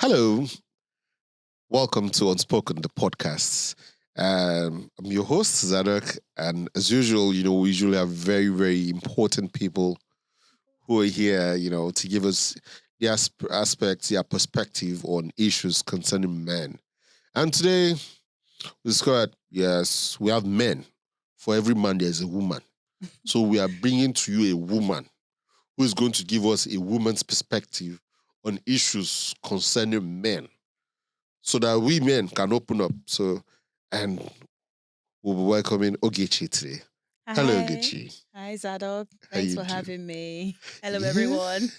Hello, welcome to Unspoken, the podcast. I'm your host, Zadok, and as usual, we usually have very, very important people who are here, to give us their aspects, their perspective on issues concerning men. And today, we discovered, yes, we have men. For every man, there's a woman. So we are bringing to you a woman who is going to give us a woman's perspective on issues concerning men so that we men can open up. And we'll be welcoming Ogechi today. Hello, Hi. Ogechi. Hi, Zadok. How Thanks you for doing? having me. Hello, Yeah, everyone.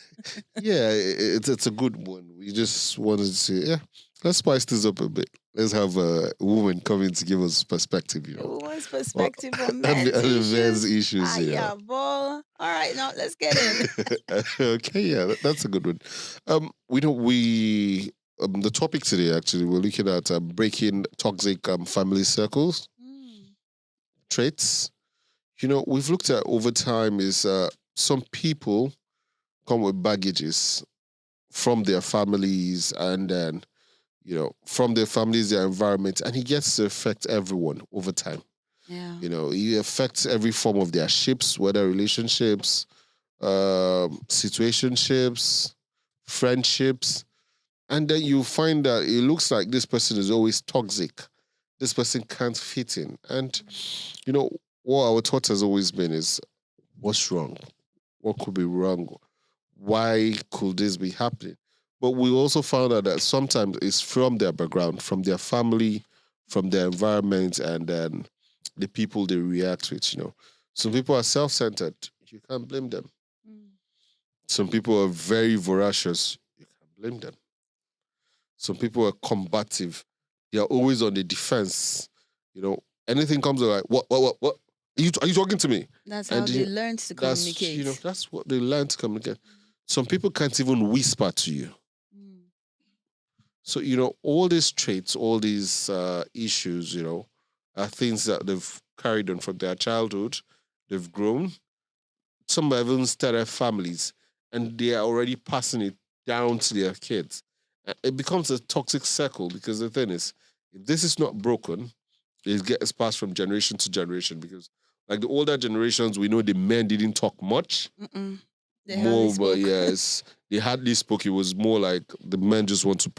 yeah, it's a good one. We just wanted to say, let's spice this up a bit. Let's have a woman coming to give us perspective, A woman's or- perspective on on men's the men's issues. issues, Ah, yeah, ball. All right, now let's get in. Okay, yeah, that's a good one. We know we the topic today actually we're looking at breaking toxic family circles Mm, traits. We've looked at over time is some people come with baggages from their families and then from their families, their environment, and it gets to affect everyone over time. yeah. It affects every form of their ships, whether relationships, situationships, friendships, and then you find that it looks like this person is always toxic. This person can't fit in, and you know what our thought has always been is, what's wrong? What could be wrong? Why could this be happening? But we also found out that sometimes it's from their background, from their family, from their environment, and then the people they react with. Some people are self-centered. You can't blame them. Mm, Some people are very voracious. You can't blame them. Some people are combative. They are always on the defense. Anything comes up like, what? Are you talking to me? that's how And they learned to communicate. that's what they learn to communicate. Some people can't even whisper to you. Mm, So, all these traits, all these issues, are things that they've carried on from their childhood. They've grown. Some have even started families and they are already passing it down to their kids. It becomes a toxic circle because the thing is, if this is not broken, it gets passed from generation to generation because, like the older generations, we know the men didn't talk much mm-mm. They hardly more, but spoke. yes, they hardly spoke. It was more like the men just want to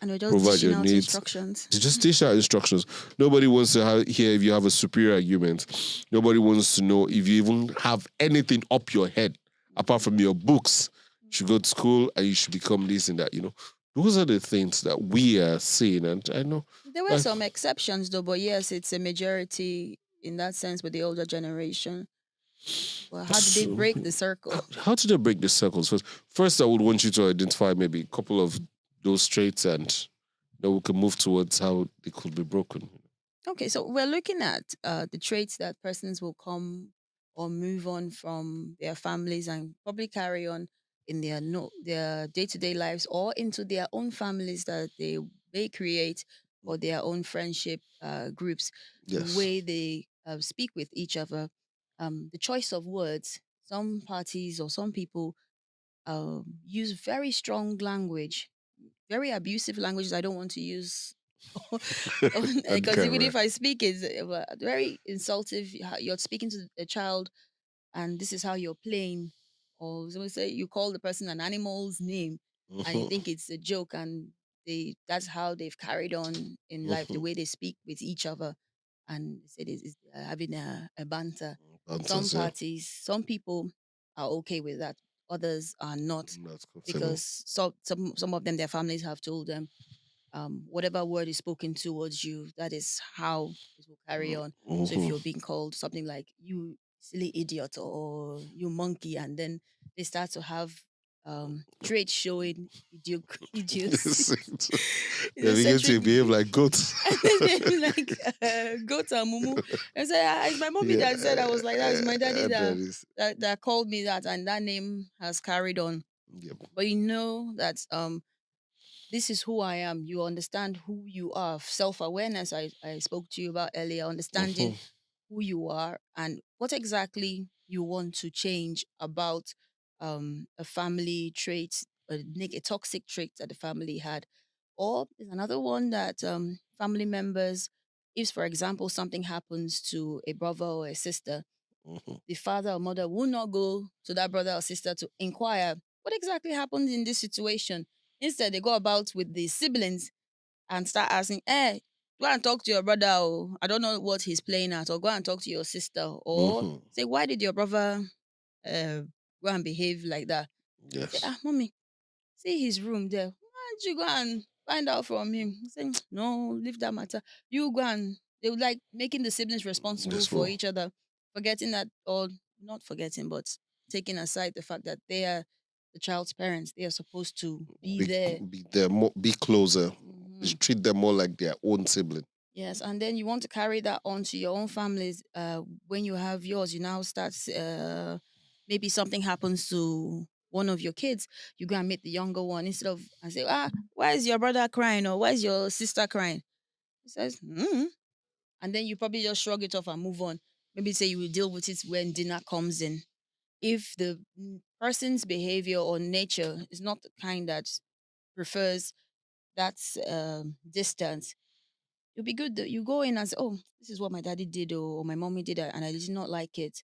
And we're just provide dishing your out needs. instructions. To just dish out instructions. Nobody wants to hear if you have a superior argument. Nobody wants to know if you even have anything up your head apart from your books. You should go to school and you should become this and that. Those are the things that we are seeing, and I know, There were like, some exceptions, though, but yes, it's a majority in that sense with the older generation. But how did they so, break the circle? how did they break the circles? First, I would want you to identify maybe a couple of those traits, and we can move towards how they could be broken. Okay, so we're looking at the traits that persons will come or move on from their families and probably carry on in their no their day to day lives or into their own families that they create or their own friendship groups. The Yes. way they speak with each other, the choice of words. Some parties or some people use very strong language, very abusive languages. I don't want to use On because even camera. if I speak, it's very insultive. You're speaking to a child, and this is how you're playing. Or someone say you call the person an animal's name, and you Mhm, think it's a joke, and that's how they've carried on in life, the mhm. way they speak with each other, and they said it's having a banter. Some Answers, yeah. parties, some people are okay with that, others are not, That's comfortable. because some of them, their families have told them whatever word is spoken towards you, that is how it will carry on. So if Mm-hmm. you're being called something like you silly idiot or you monkey, and then they start to have traits showing idiocy, They begin eccentric to behave like goats. and then they're like go to mumu and say, it's my mommy Yeah, that said I was like that. It's my daddy that is. that called me that, and that name has carried on. Yep. But you know that this is who I am. You understand who you are. Self awareness, I spoke to you about earlier, understanding Mm-hmm. who you are and what exactly you want to change about a family trait. a toxic trait that the family had. Or there's another one that family members, if for example something happens to a brother or a sister, Mhm. the father or mother will not go to that brother or sister to inquire what exactly happened in this situation. Instead, they go about with the siblings and start asking, go and talk to your brother, or I don't know what he's playing at, or go and talk to your sister, or Mhm. say, why did your brother uh, go and behave like that? Say, Yes. mommy, see his room there. Why don't you go and find out from him? Say, no, leave that matter. You go and they would like making the siblings responsible Yes. for Well, each other, forgetting that, or not forgetting, but taking aside the fact that they are the child's parents. They are supposed to be be there. be there more, be closer. Mhm. Just treat them more like their own sibling. Yes, and then you want to carry that on to your own families. When you have yours, you now start. Maybe something happens to one of your kids, you go and meet the younger one instead of and say, why is your brother crying or why is your sister crying? He says, and then you probably just shrug it off and move on. Maybe say you will deal with it when dinner comes in. If the person's behavior or nature is not the kind that prefers that distance, it'll be good that you go in and say, "Oh, this is what my daddy did or my mommy did, and I did not like it."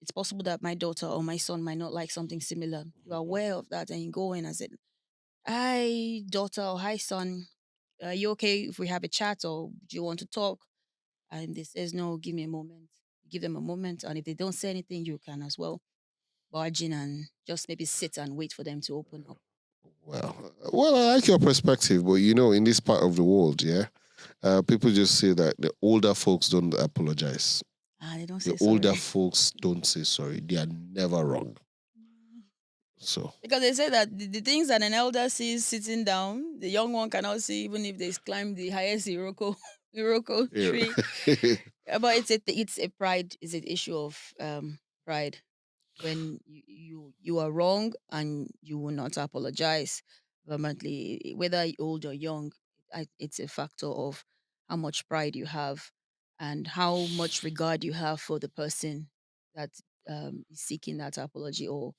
It's possible that my daughter or my son might not like something similar. You're aware of that, and you go in and say, "Hi, daughter," or "Hi, son. Are you okay if we have a chat, or do you want to talk?" And they says, "No, give me a moment." Give them a moment, and if they don't say anything, you can as well barge in and just maybe sit and wait for them to open up. Well, I like your perspective, but in this part of the world, yeah, people just say that the older folks don't apologize. They don't The say older sorry. folks don't say sorry. They are never wrong. So, Because they say that the things that an elder sees sitting down, the young one cannot see even if they climb the highest Iroko Iroko yeah. tree. But it's a pride, it's an issue of pride when you are wrong and you will not apologize vehemently, whether you're old or young. It's a factor of how much pride you have and how much regard you have for the person that is seeking that apology, or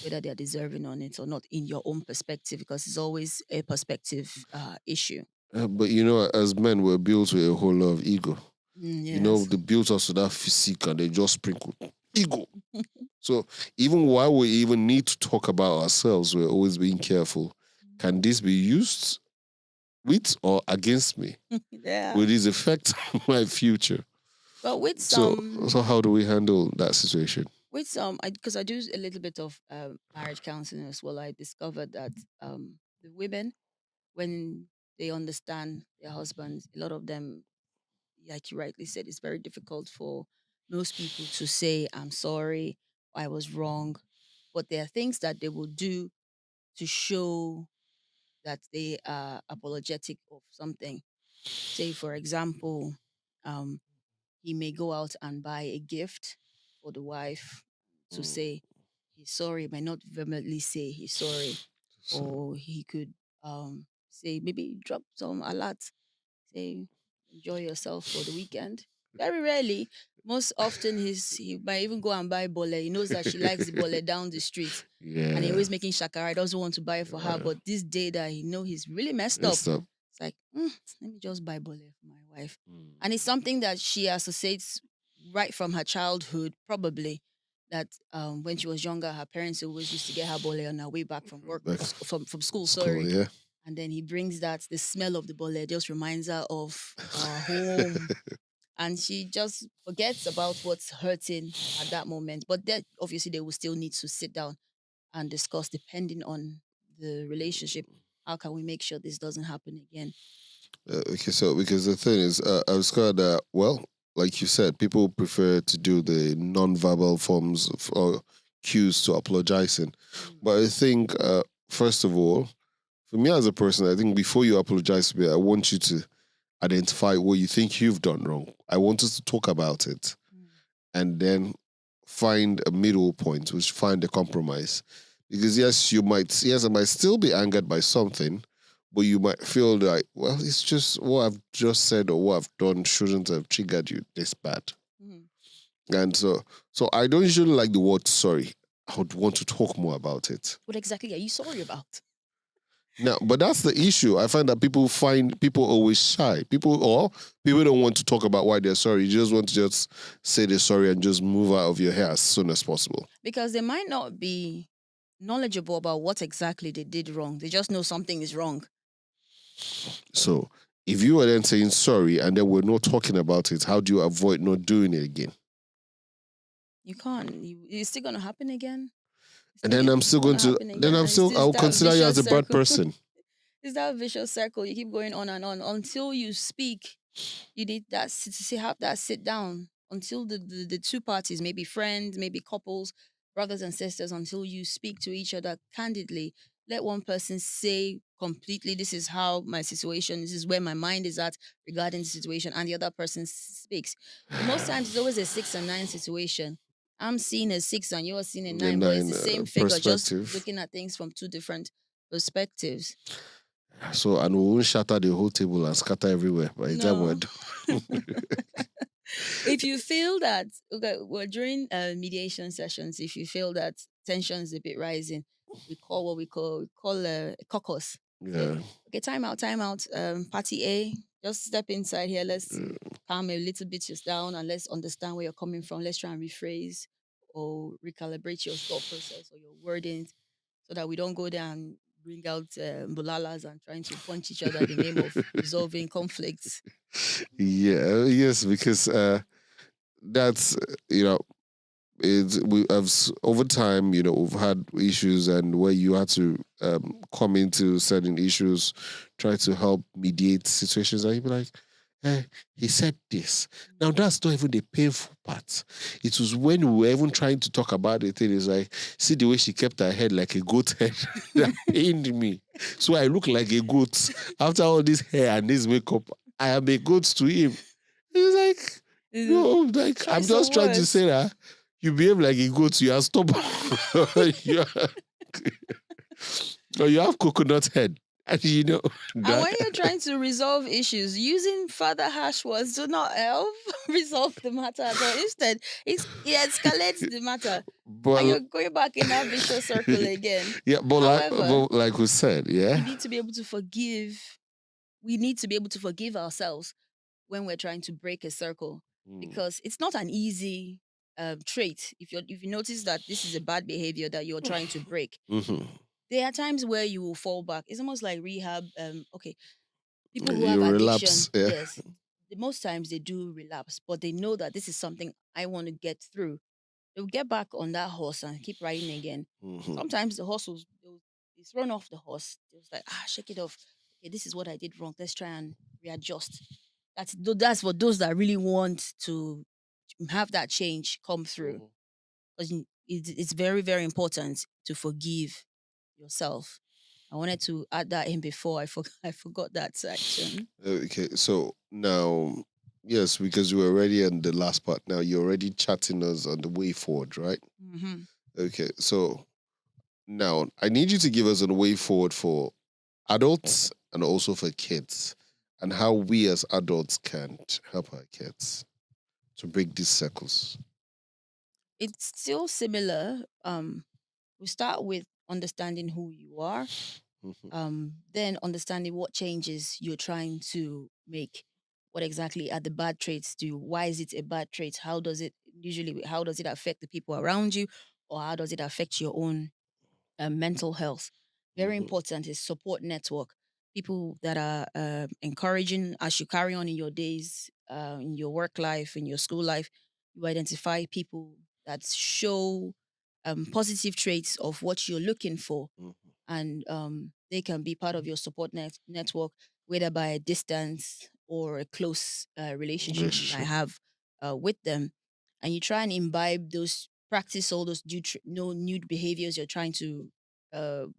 whether they're deserving on it or not in your own perspective, because it's always a perspective issue. But as men, we're built with a whole lot of ego. Yes. They built us with that physique and they just sprinkle ego. So even while we even need to talk about ourselves, we're always being careful. Can this be used with or against me? Yeah. Will this affect my future? But So, so how do we handle that situation? because I do a little bit of marriage counseling as well, I discovered that the women, when they understand their husbands, a lot of them, like you rightly said, it's very difficult for most people to say, I'm sorry, I was wrong. But there are things that they will do to show that they are apologetic of something. Say, for example, um, he may go out and buy a gift for the wife to Mm, say he's sorry. He might not vehemently say he's sorry, so, or he could say maybe drop some alert, say enjoy yourself for the weekend. Very rarely, most often he might even go and buy bole. He knows that she likes the bole down the street, and he yeah, always making shakara. He doesn't want to buy it for her, yeah. but this day that he know he's really messed up, It's not. it's like, let me just buy bole for my wife. Mm, And it's something that she associates right from her childhood, probably. That when she was younger, her parents always used to get her bole on her way back from work, like from school, school, sorry. yeah. And then he brings that, the smell of the bole just reminds her of home. And she just forgets about what's hurting at that moment. But then obviously they will still need to sit down and discuss, depending on the relationship. How can we make sure this doesn't happen again? Okay, so because the thing is, I was kind of like you said, people prefer to do the non-verbal forms of, or cues to apologizing. Mm. But I think, first of all, for me as a person, I think before you apologize to me, I want you to identify what you think you've done wrong. I want us to talk about it Mm. and then find a middle point, which find a compromise. Because yes, I might still be angered by something, but you might feel like, well, it's just what I've just said or what I've done shouldn't have triggered you this bad. Mm. And so I don't usually like the word sorry. I would want to talk more about it. What exactly are you sorry about? Now, but that's the issue. I find that people always shy. People don't want to talk about why they're sorry. You just want to just say they're sorry and just move out of your hair as soon as possible. Because they might not be knowledgeable about what exactly they did wrong. They just know something is wrong. So if you are then saying sorry and then we're not talking about it, how do you avoid not doing it again? You can't. It's still gonna happen again. And then I'm still going to I'll consider you as a bad person. It's that vicious circle. You keep going on and on until you speak. You need that have that sit down until the two parties, maybe friends, maybe couples, brothers and sisters, until you speak to each other candidly. Let one person say completely, this is how my situation, this is where my mind is at regarding the situation, and the other person speaks. But most times it's always a 6 and 9 situation. I'm seeing a 6 and you're seeing a The 9, but it's the nine same figure, just perspective. looking at things from two different perspectives. So, and we won't shatter the whole table and scatter everywhere by the time we're No. done. If you feel that, okay, well, during mediation sessions, if you feel that tension is a bit rising, we call what we call a caucus. Say, Yeah. okay, time out, time out. Party A, just step inside here. Let's calm a little bit just down and let's understand where you're coming from. Let's try and rephrase or recalibrate your thought process or your wordings so that we don't go there and bring out bulalas and trying to punch each other in the name of resolving conflicts. Yeah, yes, because that's you know over time, we've had issues and where you had to come into certain issues, try to help mediate situations, and you'd be like, he said this. Now that's not even the painful part. It was when we were even trying to talk about the thing. It's like, see the way she kept her head like a goat head that pained me. So I look like a goat after all this hair and this makeup. I am a goat to him. He's like, no, like I'm just trying to say that you behave like a goat. You are stubborn. Or you have coconut head. And and when you're trying to resolve issues, using further harsh words do not help resolve the matter at all. Instead, it escalates the matter. And you're going back in that vicious circle again. Yeah, However, like we said, we yeah. need to be able to forgive. We need to be able to forgive ourselves when we're trying to break a circle because it's not an easy trait. If you notice that this is a bad behavior that you're trying to break, there are times where you will fall back. It's almost like rehab. Okay, people who have You addiction, relapse, yeah. yes, most times they do relapse, but they know that this is something I want to get through. They'll get back on that horse and keep riding again. Sometimes the horse they'll be thrown off the horse. They'll like, shake it off. Okay, this is what I did wrong. Let's try and readjust. That's for those that really want to have that change come through. Because it's very, very important to forgive yourself. I wanted to add that in before I forgot that section. Okay, so now, yes, because we're already in the last part. Now you're already chatting us on the way forward, right? Mm-hmm. Okay, so now I need you to give us a way forward for adults and also for kids, and how we as adults can help our kids to break these circles. It's still similar. We start with understanding who you are, then understanding what changes you're trying to make. What exactly are the bad traits to you? Why is it a bad trait? How does it affect the people around you, or how does it affect your own mental health? Very important is support network. People that are encouraging as you carry on in your days, in your work life, in your school life. You identify people that show positive traits of what you're looking for, and they can be part of your support network, whether by a distance or a close relationship you might have with them. And you try and imbibe those, practice all those new behaviors you're trying to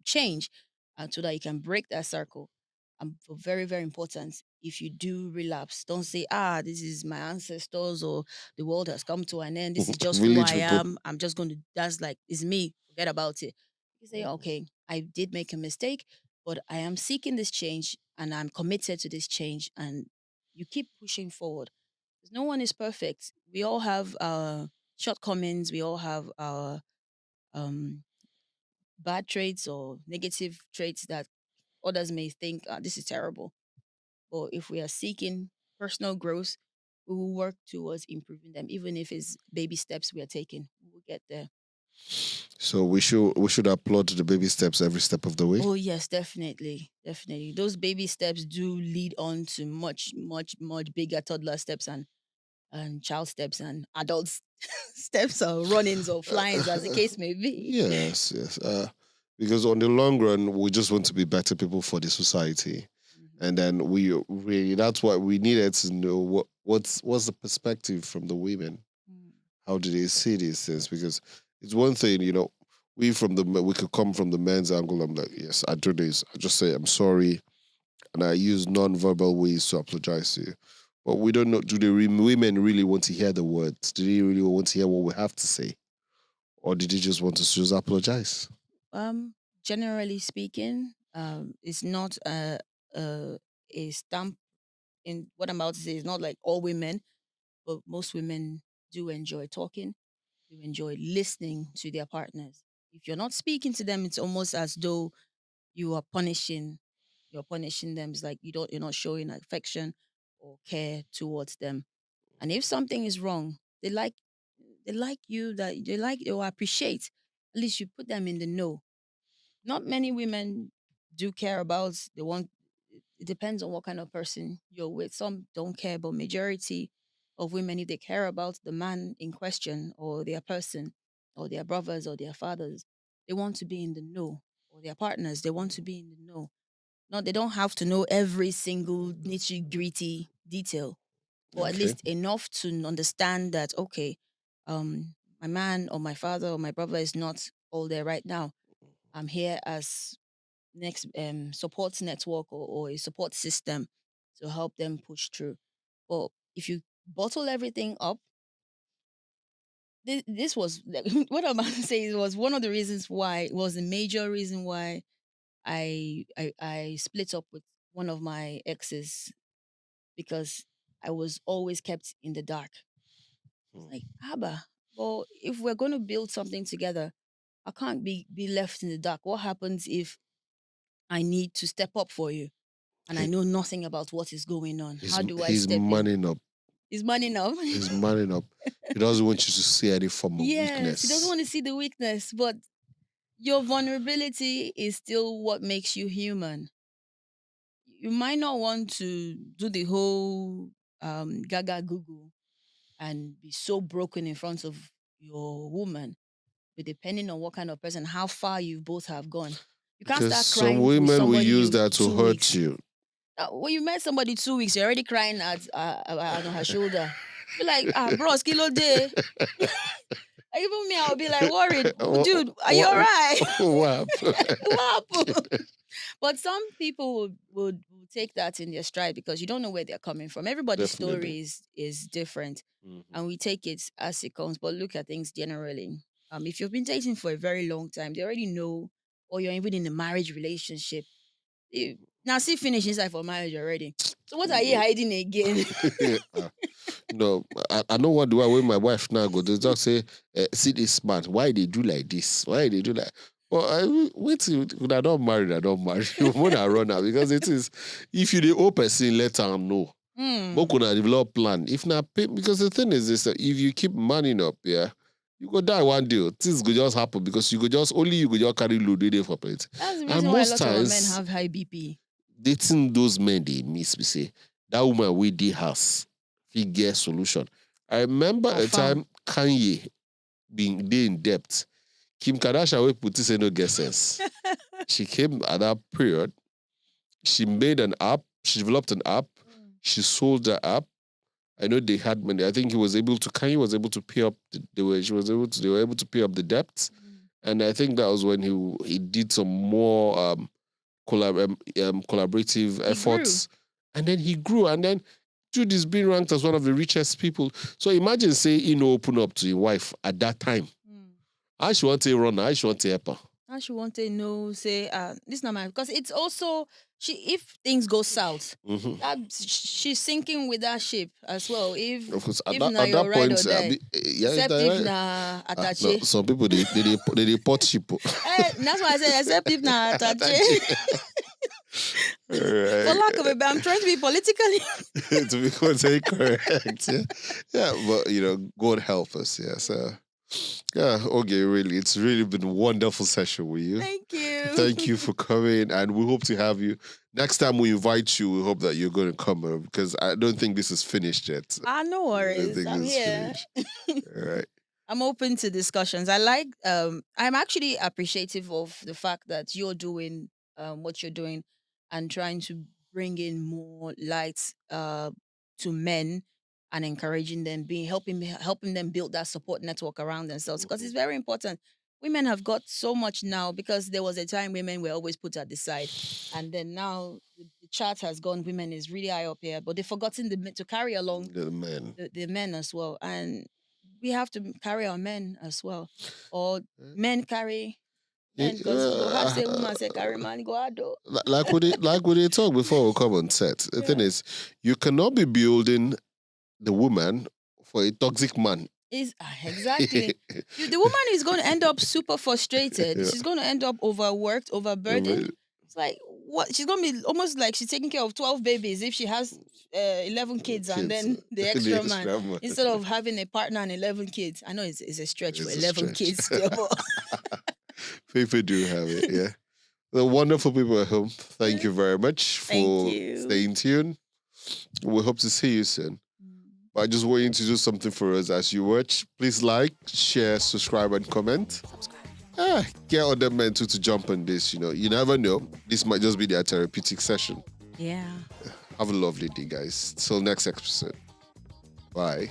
change, so that you can break that circle. Very, very important. If you do relapse, don't say, this is my ancestors or the world has come to an end. This is just who Village I people. am. I'm just going to, that's like, it's me. Forget about it. You say, okay, I did make a mistake, but I am seeking this change and I'm committed to this change. And you keep pushing forward. 'Cause no one is perfect. We all have our shortcomings. We all have our um, bad traits or negative traits that others may think this is terrible. But if we are seeking personal growth, we will work towards improving them, even if it's baby steps we are taking. We will get there. So we should applaud the baby steps every step of the way. Oh yes, definitely, definitely. Those baby steps do lead on to much, much, much bigger toddler steps and child steps and adult steps or runnings or flyings, as the case may be. Yes, yes. Because on the long run, we just want to be better people for the society, Mhm. and then we that's what we needed to know. What's the perspective from the women? Mm. How do they see these things? Because it's one thing, we could come from the men's angle. I'm like, yes, I do this. I just say I'm sorry, and I use non-verbal ways to apologize to you. But we don't know. Do the women really want to hear the words? Do they really want to hear what we have to say, or did they just want us to just apologize? Um, Generally speaking, it's not a stamp in what I'm about to say. It's not like all women, but most women do enjoy talking, do enjoy listening to their partners. If you're not speaking to them, it's almost as though you are punishing you're punishing them. It's like you're not showing affection or care towards them. And if something is wrong, they like you, that they will appreciate. At least you put them in the know. Not many women do care about, they want, it depends on what kind of person you're with. Some don't care, but majority of women, if they care about the man in question or their person or their brothers or their fathers, they want to be in the know, or their partners, they want to be in the know. No, they don't have to know every single nitty gritty detail, or at Okay. least enough to understand that, okay, my man or my father or my brother is not all there right now. I'm here as next support network, or a support system to help them push through. But if you bottle everything up, this was what I'm about to say. It was one of the reasons why, it was a major reason why I split up with one of my exes, because I was always kept in the dark. It's like, Abba, well, if we're going to build something together, I can't be left in the dark. What happens if I need to step up for you and I He, know nothing about what is going on? he's How do I he's step in? manning up. Is money enough? He's manning up. He doesn't want you to see any form of Yes, he doesn't weakness. want to see the weakness, but your vulnerability is still what makes you human. You might not want to do the whole gaga Google and be so broken in front of your woman, but depending on what kind of person, how far you both have gone. You can't Because start some crying with women will somebody use you that to 2 weeks. hurt you. When you met somebody 2 weeks, you're already crying on her shoulder. Be like, bros, kilo day. Even me, I'll be like worried. what, Dude, are you all what, right? what What happened? happened? But some people would take that in their stride, because you don't know where they're coming from. Everybody's Definitely. story is different, Mhm. and we take it as it comes. But look at things generally. If you've been dating for a very long time, they already know, or you're even in a marriage relationship. Now, see, finish inside for marriage already. So what are you hiding again? Ah, no, I know what do I with my wife now go. They just say, see this man, why they do like this? Why they do like well, I wait till when I don't marry, I don't marry. When I run out, because it is if you the old person, let her know. But Hmm. could I develop plan? If not pay, because the thing is this if you keep manning up, yeah, you go die one day. Things could just happen because you could just carry load day for it. That's the And reason why a most lot of our men times have high BP. dating those men they miss me say that woman with the house figure solution. I remember a Confirm. time Kanye being they in debt. Kim Kardashian we put this in no get sense. She came at that period. She made an app. She developed an app. She sold the app. I know they had money. I think Kanye was able to pay up. They were able to pay up the debts, Mm. and I think that was when he did some more collaborative He grew. efforts, and then he grew, and then dude is being ranked as one of the richest people. So imagine say open up to your wife at that time. Mm. I should want to run. I should want to help her. Now she want to know, say, this not my, because it's also if things go south, Mm-hmm. she's sinking with that ship as well. Of course, If na at that your ride or point, die, yeah, is except that if right? na No, attache. some people they pot ship. That's why I said except if na attache. For Right. lack of a better, I'm trying to be politically. To be quite correct, yeah, yeah, but God help us, yeah. So, yeah, okay, really, it's really been a wonderful session with you. Thank you. Thank you for coming, and we hope to have you next time we invite you. We hope that you're going to come because I don't think this is finished yet. No I don't worries. think I'm this is here. finished. All right. I'm open to discussions. I'm actually appreciative of the fact that you're doing what you're doing and trying to bring in more light to men and encouraging them, helping them build that support network around themselves, because it's very important. Women have got so much now, because there was a time women were always put at the side, and then now the chart has gone. Women is really high up here, but they've forgotten to carry along The men. the men as well. And we have to carry our men as well. Or men carry Yeah, men, because you go hard say woman say carry man, go hard though. like we did talk before we come on set. The thing Yeah. is, you cannot be building the woman for a toxic man. Exactly. The woman is going to end up super frustrated. Yeah. She's going to end up overworked, overburdened. It's like what she's going to be almost like she's taking care of 12 babies if she has 11 kids and then the extra man, instead of having a partner and 11 kids. I know it's a stretch for 11 kids still, but people do have it, yeah. The wonderful people at home, thank you very much for staying tuned. We hope to see you soon. But I just want you to do something for us as you watch. Please like, share, subscribe, and comment. Get other men too to jump on this. You never know. This might just be their therapeutic session. Yeah. Have a lovely day, guys. Till next episode. Bye.